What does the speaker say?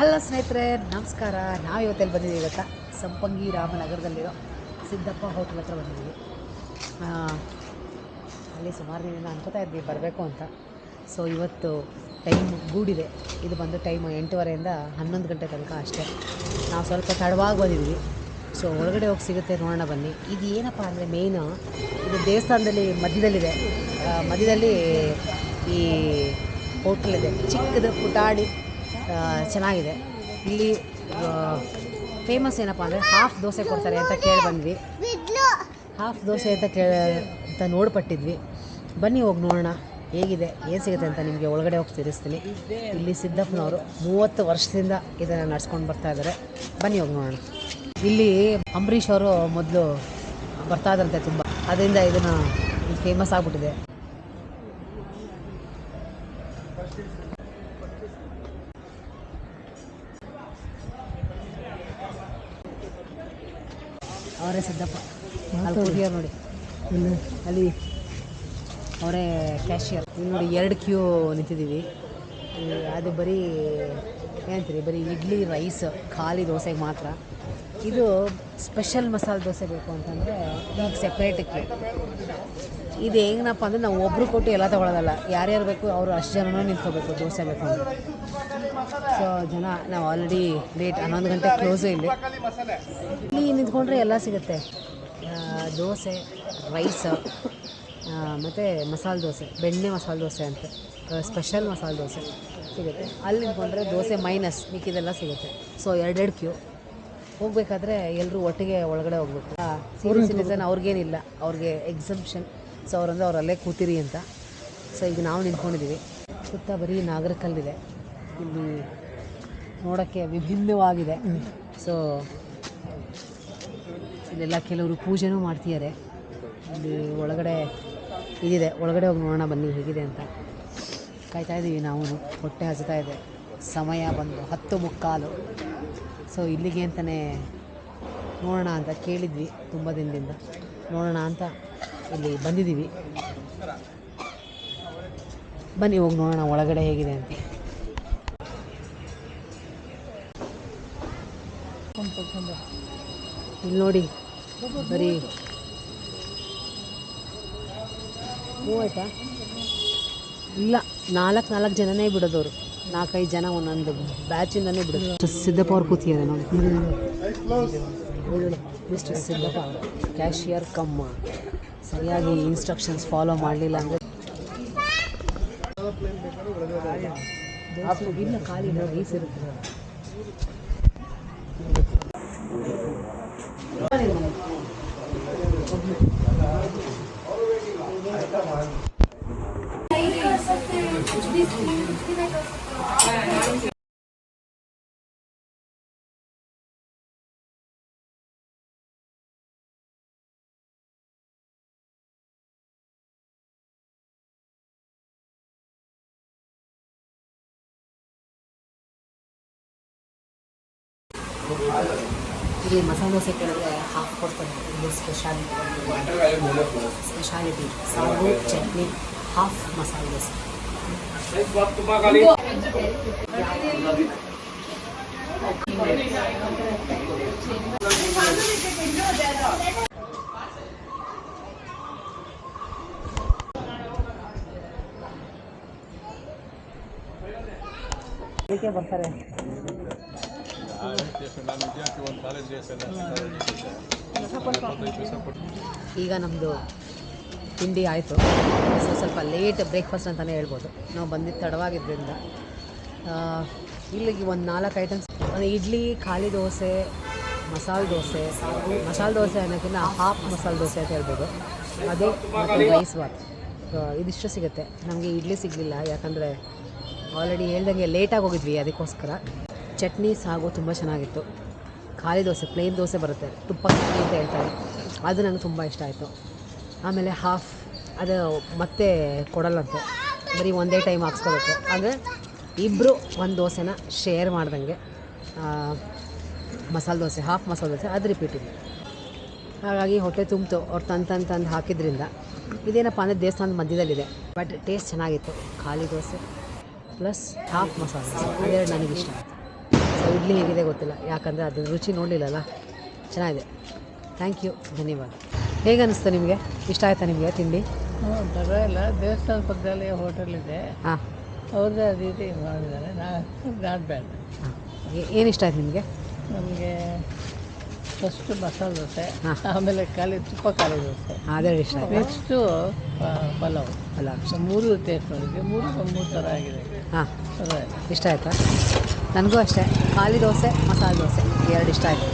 Hello ಸ್ನೇಹಿತರೆ, ನಮಸ್ಕಾರ. ನಾವು ಇವತ್ತೆಲ್ಲಿ ಬಂದಿದ್ದೀವಿ ಗೊತ್ತಾ? ಸಂಪಂಗಿ ರಾಮನಗರದಲ್ಲಿರೋ ಸಿದ್ದಪ್ಪ ಹೋಟ್ಲ್ ಹತ್ರ ಬಂದಿದ್ದೀವಿ. ಅಲ್ಲಿ ಸುಮಾರು ದಿನ ಅನ್ಕೋತಾ ಇದ್ವಿ ಬರಬೇಕು ಅಂತ. ಸೊ ಇವತ್ತು ಟೈಮ್ ಗೂಡಿದೆ. ಇದು ಬಂದು ಟೈಮು 8:30ಇಂದ 11 ಗಂಟೆ ತನಕ ಅಷ್ಟೇ. ನಾವು ಸ್ವಲ್ಪ ತಡವಾಗಿ ಬಂದಿದ್ವಿ. ಸೊ ಒಳಗಡೆ ಹೋಗಿ ಸಿಗುತ್ತೆ, ನೋಡೋಣ ಬನ್ನಿ. ಇದು ಏನಪ್ಪ ಅಂದರೆ ಮೇಯ್ನು ಇದು ದೇವಸ್ಥಾನದಲ್ಲಿ ಮಧ್ಯದಲ್ಲಿದೆ. ಮಧ್ಯದಲ್ಲಿ ಈ ಹೋಟ್ಲಿದೆ, ಚಿಕ್ಕದು ಪುಟಾಣಿ, ಚೆನ್ನಾಗಿದೆ. ಇಲ್ಲಿ ಫೇಮಸ್ ಏನಪ್ಪ ಅಂದರೆ ಹಾಫ್ ದೋಸೆ ಕೊಡ್ತಾರೆ ಅಂತ ಕೇಳಿ ಬಂದ್ವಿ. ಹಾಫ್ ದೋಸೆ ಅಂತ ನೋಡ್ಪಟ್ಟಿದ್ವಿ. ಬನ್ನಿ ಹೋಗಿ ನೋಡೋಣ ಹೇಗಿದೆ, ಏನು ಸಿಗುತ್ತೆ ಅಂತ ನಿಮಗೆ ಒಳಗಡೆ ಹೋಗಿ ತಿಳಿಸ್ತೀನಿ. ಇಲ್ಲಿ ಸಿದ್ದಪ್ಪನವರು 30 ವರ್ಷದಿಂದ ಇದನ್ನು ನಡ್ಸ್ಕೊಂಡು ಬರ್ತಾ ಇದ್ದಾರೆ. ಬನ್ನಿ ಹೋಗಿ ನೋಡೋಣ. ಇಲ್ಲಿ ಅಂಬರೀಷ್ ಅವರು ಮೊದಲು ಬರ್ತಾ ಇದ್ರಂತೆ ತುಂಬ, ಅದರಿಂದ ಇದನ್ನು ಫೇಮಸ್ ಆಗಿಬಿಟ್ಟಿದೆ. ಅವರೇ ಸಿದ್ದಪ್ಪ, ಅಲ್ಲಿ ಕೂತಿಯಾರ ನೋಡಿ, ಅಲ್ಲಿ ಅವರೇ ಕ್ಯಾಶಿಯರ್. ಇಲ್ಲಿ ನೋಡಿ 2 ಕ್ಯೂ ನಿಂತಿದ್ದೀವಿ. ಅದು ಬರೀ ಏನಂತೀರಿ, ಬರೀ ಇಡ್ಲಿ ರೈಸ್ ಖಾಲಿ ದೋಸೆಗೆ ಮಾತ್ರ. ಇದು ಸ್ಪೆಷಲ್ ಮಸಾಲೆ ದೋಸೆ ಬೇಕು ಅಂತಂದರೆ ಈಗ ಸೆಪ್ರೇಟ್ ಕ್ಯೂ. ಇದು ಹೆಂಗನಪ್ಪ ಅಂದರೆ ನಾವು ಒಬ್ಬರು ಕೊಟ್ಟು ಎಲ್ಲ ತೊಗೊಳೋದಲ್ಲ, ಯಾರ್ಯಾರು ಬೇಕು ಅವರು ಅಷ್ಟು ಜನನೂ ನಿಂತ್ಕೋಬೇಕು ದೋಸೆ ಬೇಕು ಅಂದರೆ. ಸೊ ಜನ ನಾವು ಆಲ್ರೆಡಿ ಲೇಟ್, 11 ಗಂಟೆ ಕ್ಲೋಸು. ಇಲ್ಲಿ ನಿಂತ್ಕೊಂಡ್ರೆ ಎಲ್ಲ ಸಿಗುತ್ತೆ. ದೋಸೆ, ರೈಸ್ ಮತ್ತು ಮಸಾಲೆ ದೋಸೆ, ಬೆಣ್ಣೆ ಮಸಾಲೆ ದೋಸೆ ಅಂತ ಸ್ಪೆಷಲ್ ಮಸಾಲೆ ದೋಸೆ ಸಿಗುತ್ತೆ. ಅಲ್ಲಿ ನಿಂತ್ಕೊಂಡ್ರೆ ದೋಸೆ ಮೈನಸ್ ಮಿಕ್ಕಿದೆಲ್ಲ ಸಿಗುತ್ತೆ. So 2 queue. ಹೋಗಬೇಕಾದ್ರೆ ಎಲ್ಲರೂ ಒಟ್ಟಿಗೆ ಒಳಗಡೆ ಹೋಗ್ಬೇಕು. ಸೀನಿಯರ್ ಸಿಟಿಸನ್ ಅವ್ರಿಗೇನಿಲ್ಲ, ಅವ್ರಿಗೆ ಎಕ್ಸಂಪ್ಷನ್. ಸೊ ಅವರಂದ್ರೆ ಅವರಲ್ಲೇ ಕೂತಿರಿ ಅಂತ. ಸೊ ಈಗ ನಾವು ನಿಂತ್ಕೊಂಡಿದ್ದೀವಿ. ಸುತ್ತ ಬರೀ ನಾಗರಕಲ್ಲಿದೆ. ಇಲ್ಲಿ ನೋಡೋಕ್ಕೆ ವಿಭಿನ್ನವಾಗಿದೆ. ಸೊ ಇಲ್ಲೆಲ್ಲ ಕೆಲವರು ಪೂಜೆನೂ ಮಾಡ್ತಿದ್ದಾರೆ. ಇಲ್ಲಿ ಒಳಗಡೆ ಇದಿದೆ, ಒಳಗಡೆ ಹೋಗಿ ನೋಡೋಣ ಬನ್ನಿ ಹೇಗಿದೆ ಅಂತ. ಕಾಯ್ತಾ ಇದ್ದೀವಿ ನಾವು, ಹೊಟ್ಟೆ ಹಸಿತಾ ಇದೆ. ಸಮಯ ಬಂದು 10:15. ಸೊ ಇಲ್ಲಿಗೆ ಅಂತಲೇ ನೋಡೋಣ ಅಂತ ಕೇಳಿದ್ವಿ ತುಂಬ ದಿನದಿಂದ. ನೋಡೋಣ ಅಂತ ಇಲ್ಲಿ ಬಂದಿದ್ದೀವಿ. ಬನ್ನಿ ಹೋಗಿ ನೋಡೋಣ ಒಳಗಡೆ ಹೇಗಿದೆ ಅಂತ. ಇಲ್ಲಿ ನೋಡಿ, ಬರೀ ಆಯ್ತಾ? ಇಲ್ಲ, 4 ಜನನೇ ಬಿಡೋದವರು, 4-5 ಜನ ಒಂದೊಂದು ಬ್ಯಾಚಿಂದನೇ ಬಿಡೋದು. ಸಿದ್ದಪ್ಪ ಅವ್ರು ಕೂತಿದ್ದಾರೆ ನೋಡಿ, ಮಿಸ್ಟರ್ ಸಿದ್ದಪ್ಪ ಅವರು ಕ್ಯಾಶಿಯರ್ ಕಮ್ಮ. ಸರಿಯಾಗಿ ಇನ್ಸ್ಟ್ರಕ್ಷನ್ಸ್ ಫಾಲೋ ಮಾಡಲಿಲ್ಲ ಅಂದರೆ ಇಲ್ಲ, ಖಾಲಿ ರೈಸ್ ಇರುತ್ತೆ. ಇಲ್ಲಿ ಮಸಾಲೆ ದೋಸೆ ಕೇಳಿದ್ರೆ ಹಾಫ್ ಕೊಡ್ತಾರೆ. ಇದು ಸ್ಪೆಷಾಲಿಟಿ ಸಾಗು ಚಟ್ನಿ, ಹಾಫ್ ಮಸಾಲೆ ದೋಸೆ. ಅದಕ್ಕೆ ಬರ್ತಾರೆ. ಈಗ ನಮ್ಮದು ತಿಂಡಿ ಆಯಿತು. ಸ್ವಲ್ಪ ಲೇಟ್ ಬ್ರೇಕ್ಫಾಸ್ಟ್ ಅಂತಲೇ ಹೇಳ್ಬೋದು. ನಾವು ಬಂದಿದ್ದು ತಡವಾಗಿದ್ದರಿಂದ ಇಲ್ಲಿಗೆ ಒಂದು 4 ಐಟಮ್ಸ್, ಒಂದು ಇಡ್ಲಿ, ಖಾಲಿ ದೋಸೆ, ಮಸಾಲೆ ದೋಸೆ. ಮಸಾಲೆ ದೋಸೆ ಅನ್ನೋಕ್ಕಿಂತ ಹಾಫ್ ಮಸಾಲೆ ದೋಸೆ ಅಂತ ಹೇಳ್ಬೋದು. ಅದು ಮತ್ತು ರೈಸ್ ಬಾತ್. ಇದಿಷ್ಟು ಸಿಗುತ್ತೆ. ನಮಗೆ ಇಡ್ಲಿ ಸಿಗಲಿಲ್ಲ, ಯಾಕಂದರೆ ಆಲ್ರೆಡಿ ಹೇಳ್ದಂಗೆ ಲೇಟಾಗಿ ಹೋಗಿದ್ವಿ, ಅದಕ್ಕೋಸ್ಕರ. ಚಟ್ನಿ ಸಾಗು ತುಂಬ ಚೆನ್ನಾಗಿತ್ತು. ಖಾಲಿ ದೋಸೆ, ಪ್ಲೇನ್ ದೋಸೆ ಬರುತ್ತೆ, ತುಪ್ಪ ಚಟ್ನಿ ಅಂತ ಹೇಳ್ತಾರೆ, ಅದು ನನಗೆ ತುಂಬ ಇಷ್ಟ ಆಯಿತು. ಆಮೇಲೆ ಹಾಫ್ ಅದು ಮತ್ತೆ ಕೊಡಲ್ಲಂತೆ, ಬರೀ ಒಂದೇ ಟೈಮ್ ಹಾಕ್ಸ್ಕೋಬೇಕು. ಅಂದರೆ ಇಬ್ಬರು ಒಂದು ದೋಸೆನ ಶೇರ್ ಮಾಡ್ದಂಗೆ. ಮಸಾಲೆ ದೋಸೆ, ಹಾಫ್ ಮಸಾಲೆ ದೋಸೆ, ಅದು ರಿಪೀಟ್ ಇದೆ. ಹಾಗಾಗಿ ಹೊಟ್ಟೆ ತುಂಬಿತು ಅವ್ರು ತಂದು ಹಾಕಿದ್ರಿಂದ. ಇದೇನಪ್ಪ ಅಂದರೆ ದೇವಸ್ಥಾನದ ಮಧ್ಯದಲ್ಲಿದೆ, ಬಟ್ ಟೇಸ್ಟ್ ಚೆನ್ನಾಗಿತ್ತು. ಖಾಲಿ ದೋಸೆ ಪ್ಲಸ್ ಹಾಫ್ ಮಸಾಲೆ ದೋಸೆ, ಅದೆರಡು ನನಗಿಷ್ಟ ಆಯಿತು. ಸೊ ಇಡ್ಲಿ ಹೇಗಿದೆ ಗೊತ್ತಿಲ್ಲ, ಯಾಕಂದರೆ ಅದ್ರ ರುಚಿ ನೋಡಲಿಲ್ಲಲ್ಲ. ಚೆನ್ನಾಗಿದೆ. ಥ್ಯಾಂಕ್ ಯು, ಧನ್ಯವಾದ. ಹೇಗೆ ಅನಿಸ್ತು ನಿಮಗೆ? ಇಷ್ಟ ಆಯಿತಾ ನಿಮಗೆ ತಿಂಡಿ? ಪರವಾಗಿಲ್ಲ. ದೇವಸ್ಥಾನ ಪಕ್ಕದಲ್ಲಿ ಹೋಟೆಲ್ ಇದೆ, ಹಾಂ ಅವ್ರದ್ದೇ ಅದು ಇದು ಮಾಡಿದ್ದಾರೆ. Not bad. ಹಾಂ. ಏನು ಇಷ್ಟ ಆಯ್ತು ನಿಮಗೆ? ನಮಗೆ ಫಸ್ಟು ಮಸಾಲೆ ದೋಸೆ, ಹಾಂ. ಆಮೇಲೆ ತುಪ್ಪ ಖಾಲಿ ದೋಸೆ, ಅದೆರಡು ಇಷ್ಟ ಆಯಿತು. ನೆಕ್ಸ್ಟು ಪಲಾವ್. ಅಲ್ಲ ಮೂರು ಟೇಸ್ಟ್ ನೋಡಿದ್ವಿ, ಮೂರು ಥರ ಆಗಿದೆ. ಹಾಂ, ಪರವಾಗಿಲ್ಲ. ಇಷ್ಟ ಆಯಿತಾ? ನನಗೂ ಅಷ್ಟೇ. ಖಾಲಿ ದೋಸೆ, ಮಸಾಲೆ ದೋಸೆ ಎರಡು ಇಷ್ಟ ಆಯಿತು.